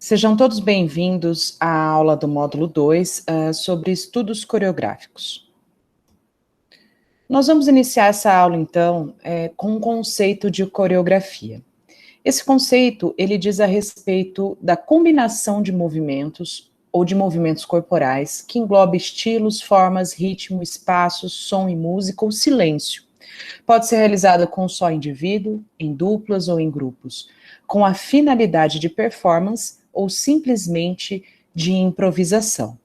Sejam todos bem-vindos à aula do módulo 2 sobre estudos coreográficos. Nós vamos iniciar essa aula, então, com um conceito de coreografia. Esse conceito, ele diz a respeito da combinação de movimentos ou de movimentos corporais que engloba estilos, formas, ritmo, espaço, som e música ou silêncio. Pode ser realizada com um só indivíduo, em duplas ou em grupos, com a finalidade de performance ou simplesmente de improvisação.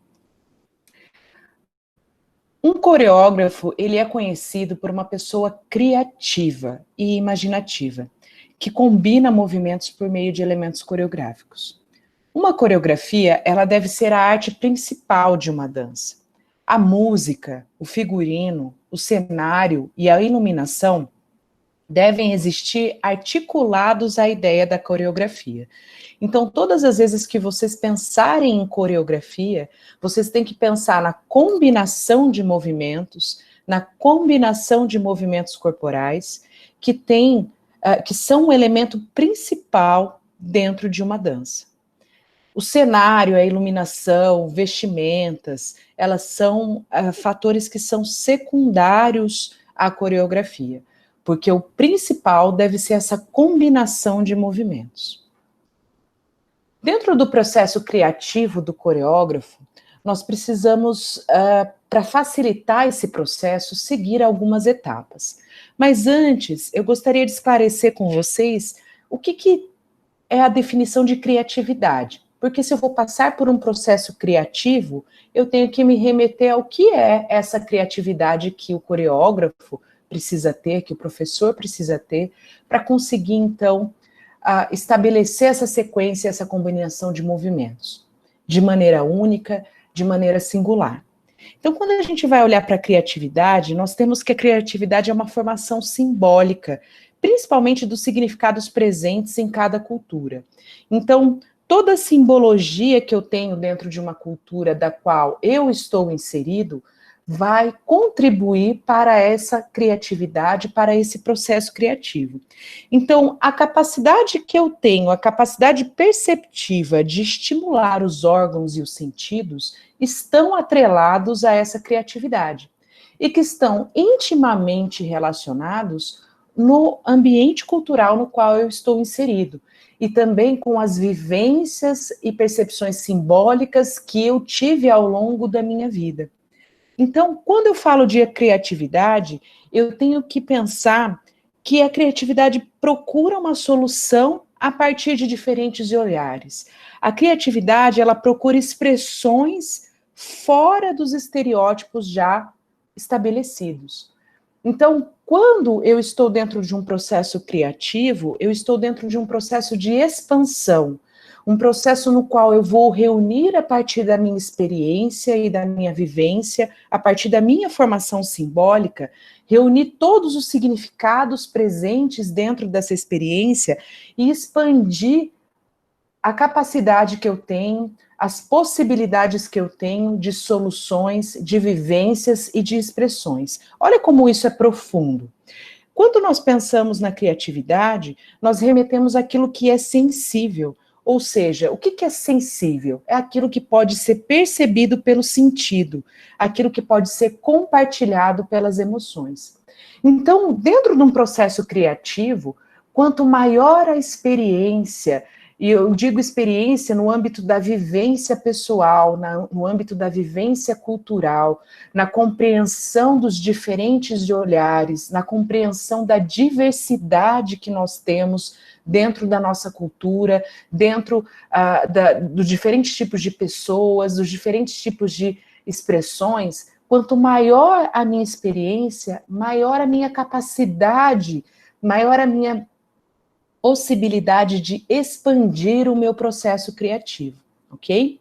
Um coreógrafo, ele é conhecido por uma pessoa criativa e imaginativa, que combina movimentos por meio de elementos coreográficos. Uma coreografia, ela deve ser a arte principal de uma dança. A música, o figurino, o cenário e a iluminação devem existir articulados à ideia da coreografia. Então, todas as vezes que vocês pensarem em coreografia, vocês têm que pensar na combinação de movimentos, na combinação de movimentos corporais, que são um elemento principal dentro de uma dança. O cenário, a iluminação, vestimentas, elas são fatores que são secundários à coreografia, porque o principal deve ser essa combinação de movimentos. Dentro do processo criativo do coreógrafo, nós precisamos, para facilitar esse processo, seguir algumas etapas. Mas antes, eu gostaria de esclarecer com vocês o que é a definição de criatividade. Porque se eu vou passar por um processo criativo, eu tenho que me remeter ao que é essa criatividade que o coreógrafo precisa ter, que o professor precisa ter, para conseguir, então, estabelecer essa sequência, essa combinação de movimentos, de maneira única, de maneira singular. Então, quando a gente vai olhar para a criatividade, nós temos que a criatividade é uma formação simbólica, principalmente dos significados presentes em cada cultura. Então, toda a simbologia que eu tenho dentro de uma cultura da qual eu estou inserido vai contribuir para essa criatividade, para esse processo criativo. Então, a capacidade que eu tenho, a capacidade perceptiva de estimular os órgãos e os sentidos, estão atrelados a essa criatividade e que estão intimamente relacionados no ambiente cultural no qual eu estou inserido e também com as vivências e percepções simbólicas que eu tive ao longo da minha vida. Então, quando eu falo de criatividade, eu tenho que pensar que a criatividade procura uma solução a partir de diferentes olhares. A criatividade, ela procura expressões fora dos estereótipos já estabelecidos. Então, quando eu estou dentro de um processo criativo, eu estou dentro de um processo de expansão, um processo no qual eu vou reunir a partir da minha experiência e da minha vivência, a partir da minha formação simbólica, reunir todos os significados presentes dentro dessa experiência e expandir a capacidade que eu tenho, as possibilidades que eu tenho de soluções, de vivências e de expressões. Olha como isso é profundo. Quando nós pensamos na criatividade, nós remetemos àquilo que é sensível. Ou seja, o que é sensível? É aquilo que pode ser percebido pelo sentido, aquilo que pode ser compartilhado pelas emoções. Então, dentro de um processo criativo, quanto maior a experiência, e eu digo experiência no âmbito da vivência pessoal, no âmbito da vivência cultural, na compreensão dos diferentes olhares, na compreensão da diversidade que nós temos dentro da nossa cultura, dentro dos diferentes tipos de pessoas, dos diferentes tipos de expressões, quanto maior a minha experiência, maior a minha capacidade, maior a minha possibilidade de expandir o meu processo criativo, ok?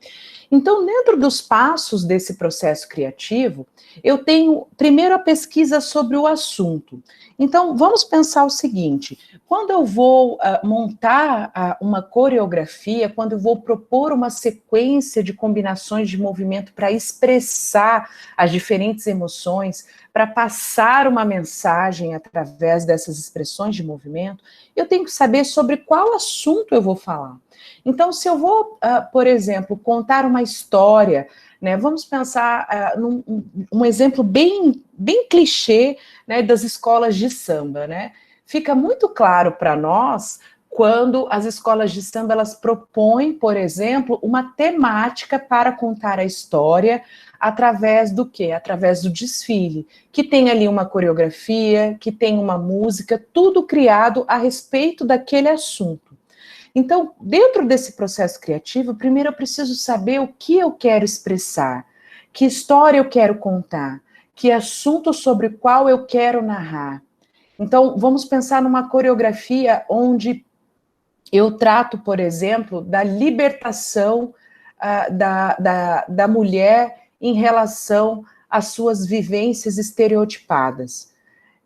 Então, dentro dos passos desse processo criativo, eu tenho primeiro a pesquisa sobre o assunto. Então, vamos pensar o seguinte: quando eu vou montar uma coreografia, quando eu vou propor uma sequência de combinações de movimento para expressar as diferentes emoções, para passar uma mensagem através dessas expressões de movimento, eu tenho que saber sobre qual assunto eu vou falar. Então, se eu vou, por exemplo, contar uma história, né, vamos pensar num um exemplo bem clichê, né, das escolas de samba, né? Fica muito claro para nós quando as escolas de samba elas propõem, por exemplo, uma temática para contar a história através do quê? Através do desfile, que tem ali uma coreografia, que tem uma música, tudo criado a respeito daquele assunto. Então, dentro desse processo criativo, primeiro eu preciso saber o que eu quero expressar, que história eu quero contar, que assunto sobre o qual eu quero narrar. Então, vamos pensar numa coreografia onde eu trato, por exemplo, da libertação da mulher em relação às suas vivências estereotipadas.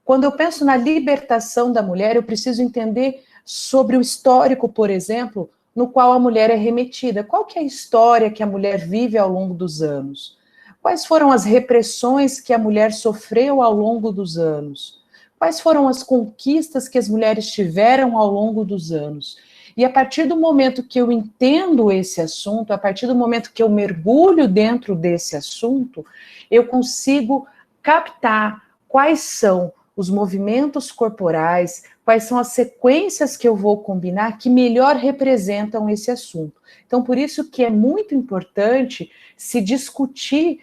Quando eu penso na libertação da mulher, eu preciso entender sobre o histórico, por exemplo, no qual a mulher é remetida. Qual que é a história que a mulher vive ao longo dos anos? Quais foram as repressões que a mulher sofreu ao longo dos anos? Quais foram as conquistas que as mulheres tiveram ao longo dos anos? E a partir do momento que eu entendo esse assunto, a partir do momento que eu mergulho dentro desse assunto, eu consigo captar quais são os movimentos corporais, quais são as sequências que eu vou combinar que melhor representam esse assunto. Então, por isso que é muito importante se discutir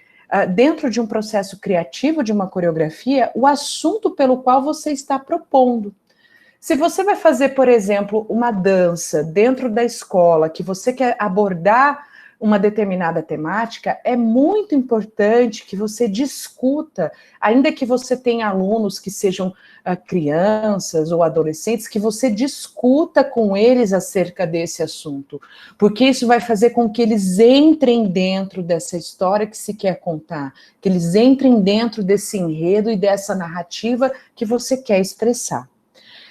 dentro de um processo criativo de uma coreografia, o assunto pelo qual você está propondo. Se você vai fazer, por exemplo, uma dança dentro da escola, que você quer abordar uma determinada temática, é muito importante que você discuta, ainda que você tenha alunos que sejam crianças ou adolescentes, que você discuta com eles acerca desse assunto, porque isso vai fazer com que eles entrem dentro dessa história que se quer contar, que eles entrem dentro desse enredo e dessa narrativa que você quer expressar.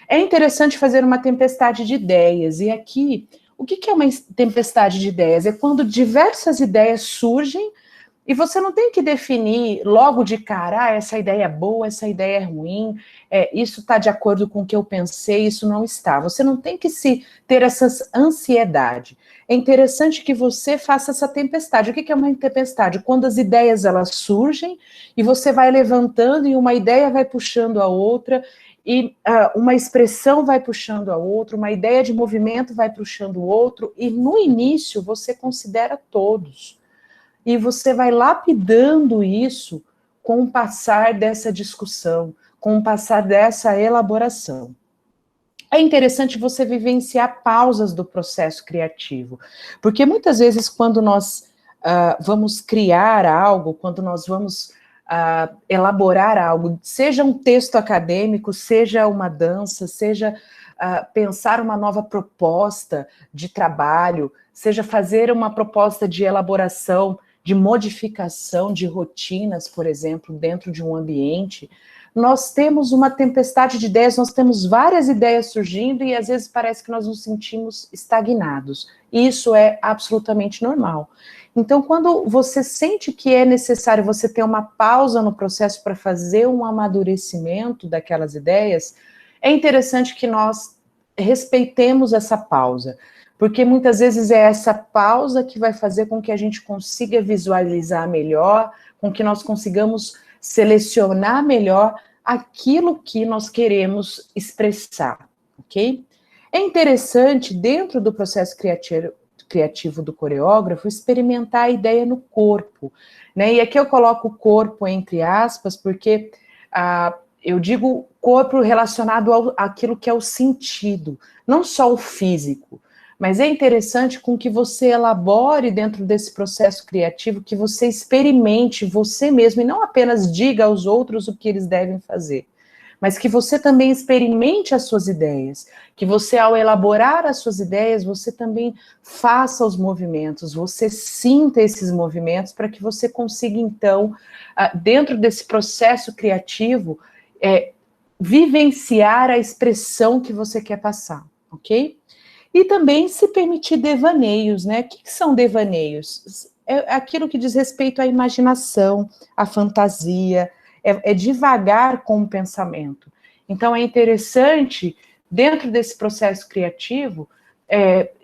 É interessante fazer uma tempestade de ideias, e aqui, o que é uma tempestade de ideias? É quando diversas ideias surgem e você não tem que definir logo de cara, essa ideia é boa, essa ideia é ruim, isso está de acordo com o que eu pensei, isso não está. Você não tem que ter essa ansiedade. É interessante que você faça essa tempestade. O que é uma tempestade? Quando as ideias elas surgem e você vai levantando e uma ideia vai puxando a outra, e uma expressão vai puxando a outra, uma ideia de movimento vai puxando o outro, e no início você considera todos. E você vai lapidando isso com o passar dessa discussão, com o passar dessa elaboração. É interessante você vivenciar pausas do processo criativo, porque muitas vezes quando nós vamos criar algo, quando nós vamos elaborar algo, seja um texto acadêmico, seja uma dança, seja pensar uma nova proposta de trabalho, seja fazer uma proposta de elaboração, de modificação de rotinas, por exemplo, dentro de um ambiente, nós temos uma tempestade de ideias, nós temos várias ideias surgindo e às vezes parece que nós nos sentimos estagnados. E isso é absolutamente normal. Então, quando você sente que é necessário você ter uma pausa no processo para fazer um amadurecimento daquelas ideias, é interessante que nós respeitemos essa pausa, porque muitas vezes é essa pausa que vai fazer com que a gente consiga visualizar melhor, com que nós consigamos selecionar melhor aquilo que nós queremos expressar, ok? É interessante, dentro do processo criativo do coreógrafo, experimentar a ideia no corpo, né? E aqui eu coloco o corpo entre aspas, porque eu digo corpo relacionado àquilo que é o sentido, não só o físico, mas é interessante com que você elabore dentro desse processo criativo, que você experimente você mesmo e não apenas diga aos outros o que eles devem fazer, mas que você também experimente as suas ideias, que você, ao elaborar as suas ideias, você também faça os movimentos, você sinta esses movimentos para que você consiga, então, dentro desse processo criativo, vivenciar a expressão que você quer passar, ok? E também se permitir devaneios, né? O que são devaneios? É aquilo que diz respeito à imaginação, à fantasia, é divagar com o pensamento. Então, é interessante, dentro desse processo criativo,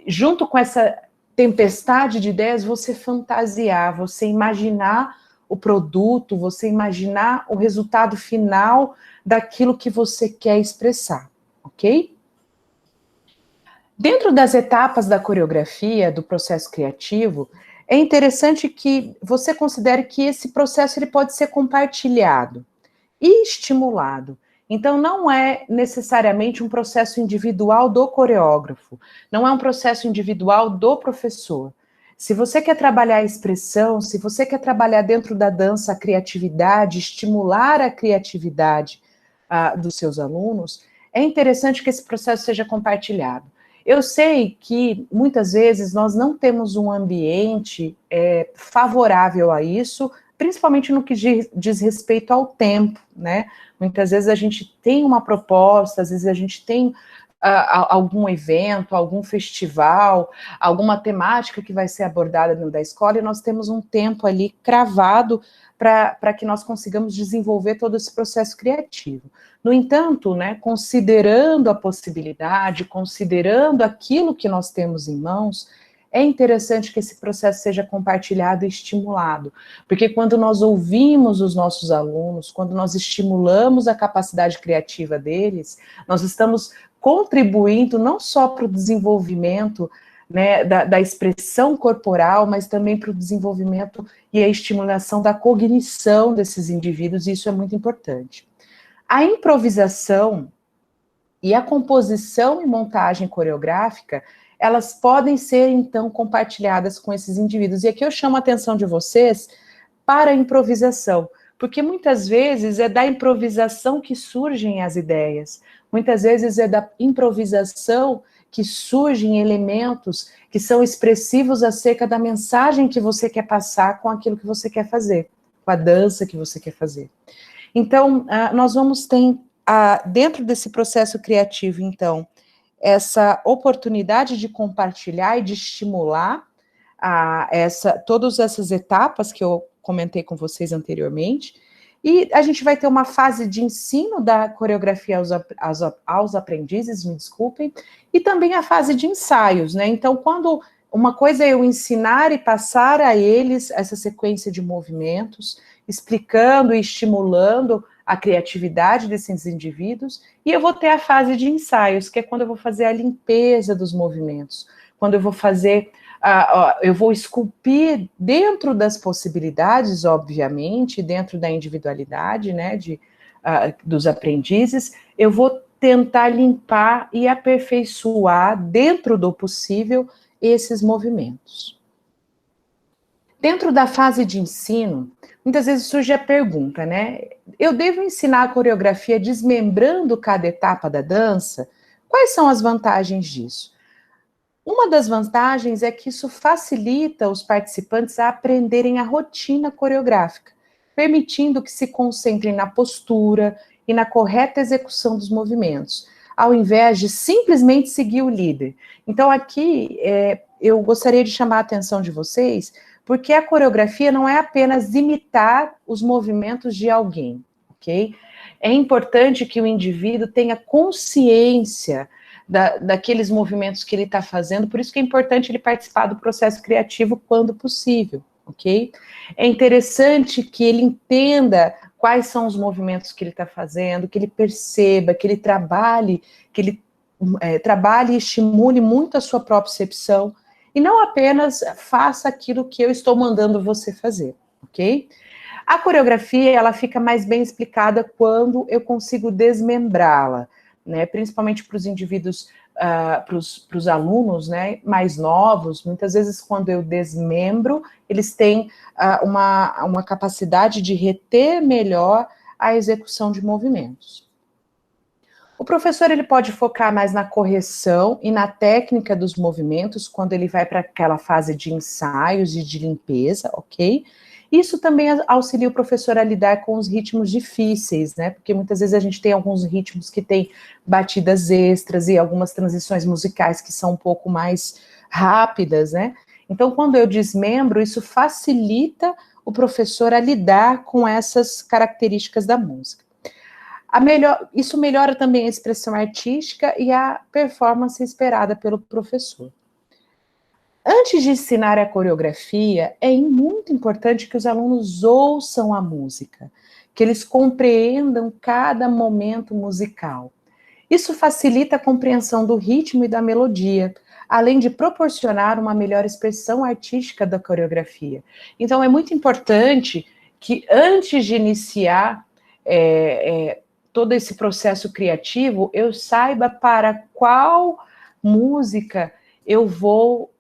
junto com essa tempestade de ideias, você fantasiar, você imaginar o produto, você imaginar o resultado final daquilo que você quer expressar, ok? Dentro das etapas da coreografia, do processo criativo, é interessante que você considere que esse processo ele pode ser compartilhado e estimulado. Então, não é necessariamente um processo individual do coreógrafo, não é um processo individual do professor. Se você quer trabalhar a expressão, se você quer trabalhar dentro da dança a criatividade, estimular a criatividade dos seus alunos, é interessante que esse processo seja compartilhado. Eu sei que muitas vezes nós não temos um ambiente favorável a isso, principalmente no que diz respeito ao tempo, né? Muitas vezes a gente tem uma proposta, às vezes a gente tem algum evento, algum festival, alguma temática que vai ser abordada dentro da escola e nós temos um tempo ali cravado para que nós consigamos desenvolver todo esse processo criativo. No entanto, né, considerando a possibilidade, considerando aquilo que nós temos em mãos, é interessante que esse processo seja compartilhado e estimulado, porque quando nós ouvimos os nossos alunos, quando nós estimulamos a capacidade criativa deles, nós estamos contribuindo não só para o desenvolvimento, né, da expressão corporal, mas também para o desenvolvimento e a estimulação da cognição desses indivíduos, e isso é muito importante. A improvisação e a composição e montagem coreográfica, elas podem ser, então, compartilhadas com esses indivíduos. E aqui eu chamo a atenção de vocês para a improvisação, porque muitas vezes é da improvisação que surgem as ideias, muitas vezes é da improvisação que surgem elementos que são expressivos acerca da mensagem que você quer passar com aquilo que você quer fazer, com a dança que você quer fazer. Então, nós vamos ter, dentro desse processo criativo, então, essa oportunidade de compartilhar e de estimular todas essas etapas que eu comentei com vocês anteriormente, e a gente vai ter uma fase de ensino da coreografia aos aprendizes, me desculpem, e também a fase de ensaios, né? Então, quando uma coisa é eu ensinar e passar a eles essa sequência de movimentos, explicando e estimulando a criatividade desses indivíduos, e eu vou ter a fase de ensaios, que é quando eu vou fazer a limpeza dos movimentos, quando eu vou fazer, eu vou esculpir dentro das possibilidades, obviamente, dentro da individualidade, né, dos aprendizes, eu vou tentar limpar e aperfeiçoar, dentro do possível, esses movimentos. Dentro da fase de ensino, muitas vezes surge a pergunta, né? Eu devo ensinar a coreografia desmembrando cada etapa da dança? Quais são as vantagens disso? Uma das vantagens é que isso facilita os participantes a aprenderem a rotina coreográfica, permitindo que se concentrem na postura e na correta execução dos movimentos, ao invés de simplesmente seguir o líder. Então, aqui, eu gostaria de chamar a atenção de vocês, porque a coreografia não é apenas imitar os movimentos de alguém, ok? É importante que o indivíduo tenha consciência daqueles movimentos que ele está fazendo, por isso que é importante ele participar do processo criativo quando possível, ok? É interessante que ele entenda quais são os movimentos que ele está fazendo, que ele perceba, que ele trabalhe e estimule muito a sua propriocepção, e não apenas faça aquilo que eu estou mandando você fazer, ok? A coreografia, ela fica mais bem explicada quando eu consigo desmembrá-la, né? Principalmente para os indivíduos, para os alunos, né, mais novos, muitas vezes quando eu desmembro, eles têm uma capacidade de reter melhor a execução de movimentos. O professor ele pode focar mais na correção e na técnica dos movimentos quando ele vai para aquela fase de ensaios e de limpeza, ok? Isso também auxilia o professor a lidar com os ritmos difíceis, né? Porque muitas vezes a gente tem alguns ritmos que tem batidas extras e algumas transições musicais que são um pouco mais rápidas, né? Então, quando eu desmembro, isso facilita o professor a lidar com essas características da música. Isso melhora também a expressão artística e a performance esperada pelo professor. Antes de ensinar a coreografia, é muito importante que os alunos ouçam a música, que eles compreendam cada momento musical. Isso facilita a compreensão do ritmo e da melodia, além de proporcionar uma melhor expressão artística da coreografia. Então, é muito importante que antes de iniciar todo esse processo criativo, eu saiba para qual música eu vou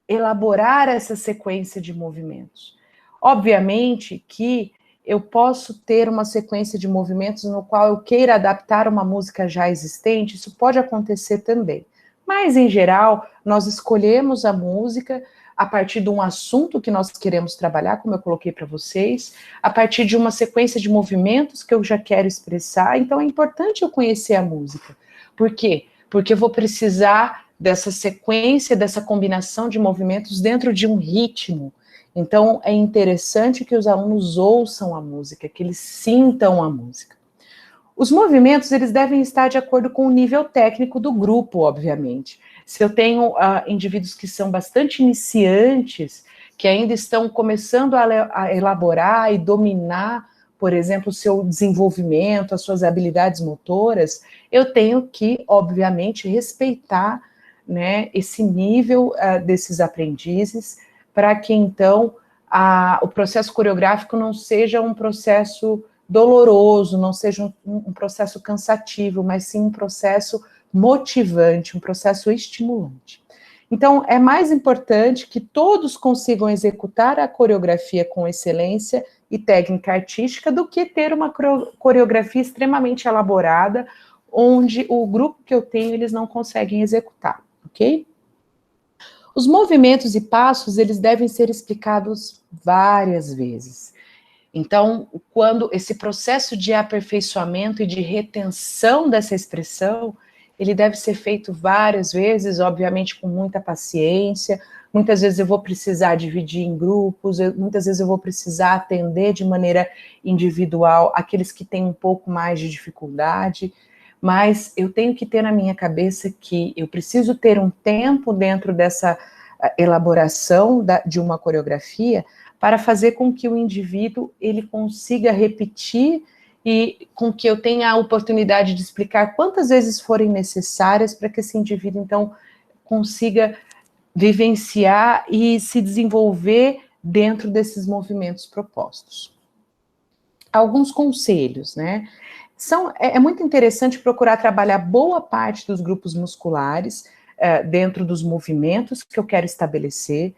elaborar essa sequência de movimentos. Obviamente que eu posso ter uma sequência de movimentos no qual eu queira adaptar uma música já existente, isso pode acontecer também. Mas, em geral, nós escolhemos a música a partir de um assunto que nós queremos trabalhar, como eu coloquei para vocês, a partir de uma sequência de movimentos que eu já quero expressar. Então, é importante eu conhecer a música. Por quê? Porque eu vou precisar dessa sequência, dessa combinação de movimentos dentro de um ritmo. Então, é interessante que os alunos ouçam a música, que eles sintam a música. Os movimentos, eles devem estar de acordo com o nível técnico do grupo, obviamente. Se eu tenho indivíduos que são bastante iniciantes, que ainda estão começando a elaborar e dominar, por exemplo, o seu desenvolvimento, as suas habilidades motoras, eu tenho que, obviamente, respeitar, né, esse nível desses aprendizes, para que, então, o processo coreográfico não seja um processo doloroso, não seja um processo cansativo, mas sim um processo motivante, um processo estimulante. Então, é mais importante que todos consigam executar a coreografia com excelência e técnica artística do que ter uma coreografia extremamente elaborada, onde o grupo que eu tenho, eles não conseguem executar, ok? Os movimentos e passos, eles devem ser explicados várias vezes. Então, quando esse processo de aperfeiçoamento e de retenção dessa expressão, ele deve ser feito várias vezes, obviamente com muita paciência. Muitas vezes eu vou precisar dividir em grupos, muitas vezes eu vou precisar atender de maneira individual aqueles que têm um pouco mais de dificuldade, mas eu tenho que ter na minha cabeça que eu preciso ter um tempo dentro dessa elaboração de uma coreografia para fazer com que o indivíduo ele consiga repetir e com que eu tenha a oportunidade de explicar quantas vezes forem necessárias para que esse indivíduo, então, consiga vivenciar e se desenvolver dentro desses movimentos propostos. Alguns conselhos, né? É muito interessante procurar trabalhar boa parte dos grupos musculares dentro dos movimentos que eu quero estabelecer,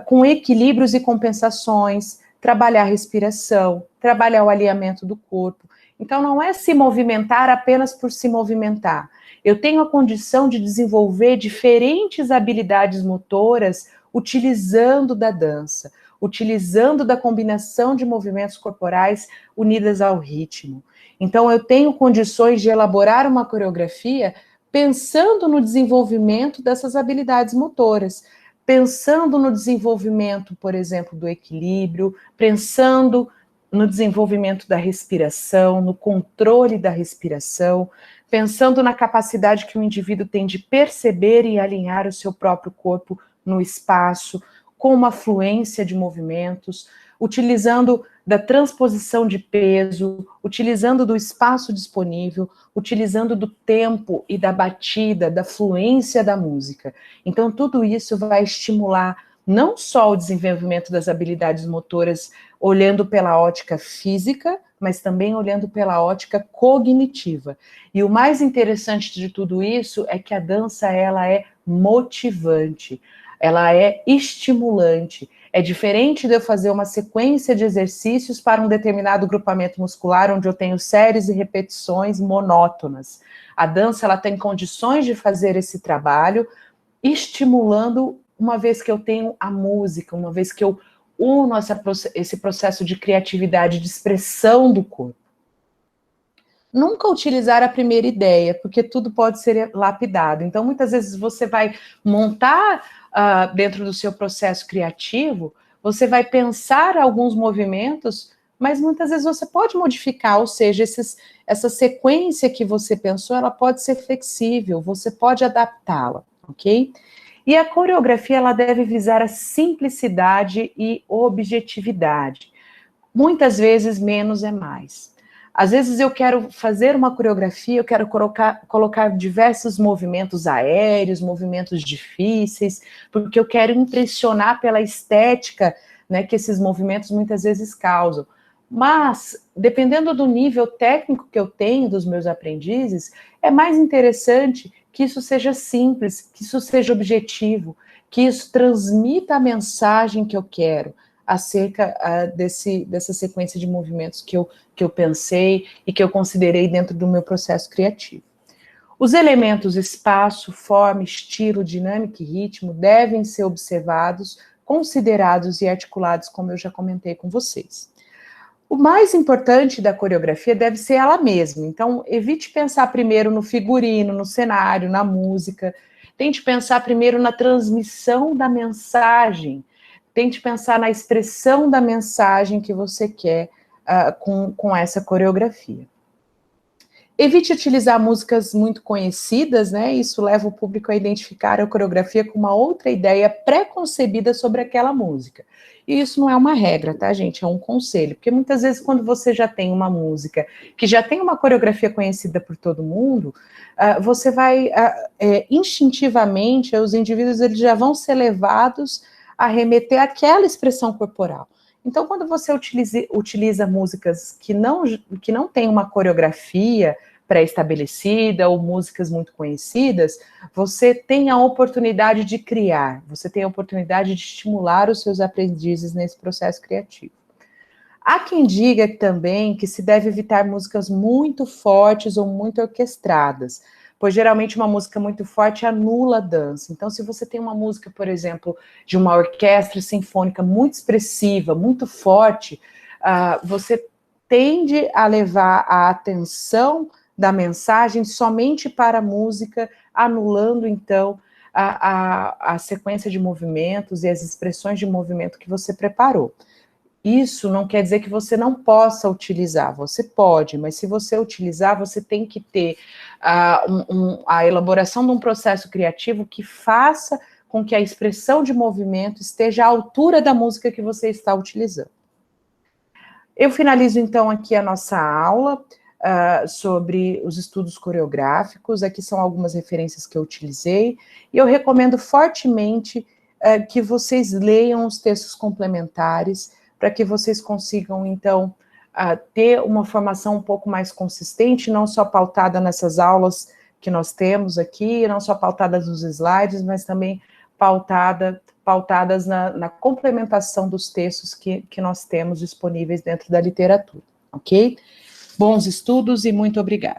com equilíbrios e compensações, trabalhar a respiração, trabalhar o alinhamento do corpo. Então, não é se movimentar apenas por se movimentar. Eu tenho a condição de desenvolver diferentes habilidades motoras utilizando da dança, utilizando da combinação de movimentos corporais unidas ao ritmo. Então, eu tenho condições de elaborar uma coreografia pensando no desenvolvimento dessas habilidades motoras, pensando no desenvolvimento, por exemplo, do equilíbrio, pensando no desenvolvimento da respiração, no controle da respiração, pensando na capacidade que o indivíduo tem de perceber e alinhar o seu próprio corpo no espaço, com uma fluência de movimentos, utilizando da transposição de peso, utilizando do espaço disponível, utilizando do tempo e da batida, da fluência da música. Então, tudo isso vai estimular não só o desenvolvimento das habilidades motoras, olhando pela ótica física, mas também olhando pela ótica cognitiva. E o mais interessante de tudo isso é que a dança, ela é motivante. ela é estimulante. É diferente de eu fazer uma sequência de exercícios para um determinado grupamento muscular, onde eu tenho séries e repetições monótonas. A dança, ela tem condições de fazer esse trabalho, estimulando, uma vez que eu tenho a música, uma vez que eu uno esse processo de criatividade, de expressão do corpo. Nunca utilizar a primeira ideia, porque tudo pode ser lapidado. Então, muitas vezes você vai montar dentro do seu processo criativo, você vai pensar alguns movimentos, mas muitas vezes você pode modificar, ou seja, essa sequência que você pensou, ela pode ser flexível, você pode adaptá-la, ok? E a coreografia, ela deve visar a simplicidade e objetividade. Muitas vezes, menos é mais. Às vezes eu quero fazer uma coreografia, eu quero colocar diversos movimentos aéreos, movimentos difíceis, porque eu quero impressionar pela estética, né, que esses movimentos muitas vezes causam. Mas, dependendo do nível técnico que eu tenho dos meus aprendizes, é mais interessante que isso seja simples, que isso seja objetivo, que isso transmita a mensagem que eu quero acerca dessa sequência de movimentos que eu pensei e que eu considerei dentro do meu processo criativo. Os elementos espaço, forma, estilo, dinâmica e ritmo devem ser observados, considerados e articulados, como eu já comentei com vocês. O mais importante da coreografia deve ser ela mesma. Então, evite pensar primeiro no figurino, no cenário, na música. Tente pensar primeiro na transmissão da mensagem. Tente pensar na expressão da mensagem que você quer com essa coreografia. Evite utilizar músicas muito conhecidas, né? Isso leva o público a identificar a coreografia com uma outra ideia pré-concebida sobre aquela música. E isso não é uma regra, tá, gente? É um conselho. Porque muitas vezes, quando você já tem uma música que já tem uma coreografia conhecida por todo mundo, você vai, instintivamente, os indivíduos eles já vão ser levados a remeter àquela expressão corporal. Então, quando você utiliza músicas que não têm uma coreografia pré-estabelecida ou músicas muito conhecidas, você tem a oportunidade de criar, você tem a oportunidade de estimular os seus aprendizes nesse processo criativo. Há quem diga também que se deve evitar músicas muito fortes ou muito orquestradas, pois geralmente uma música muito forte anula a dança. Então, se você tem uma música, por exemplo, de uma orquestra sinfônica muito expressiva, muito forte, você tende a levar a atenção da mensagem somente para a música, anulando, então, a sequência de movimentos e as expressões de movimento que você preparou. Isso não quer dizer que você não possa utilizar, você pode, mas se você utilizar, você tem que ter a elaboração de um processo criativo que faça com que a expressão de movimento esteja à altura da música que você está utilizando. Eu finalizo, então, aqui a nossa aula sobre os estudos coreográficos. Aqui são algumas referências que eu utilizei, e eu recomendo fortemente que vocês leiam os textos complementares, para que vocês consigam, então, ter uma formação um pouco mais consistente, não só pautada nessas aulas que nós temos aqui, não só pautadas nos slides, mas também pautadas na complementação dos textos que nós temos disponíveis dentro da literatura, ok? Bons estudos e muito obrigada.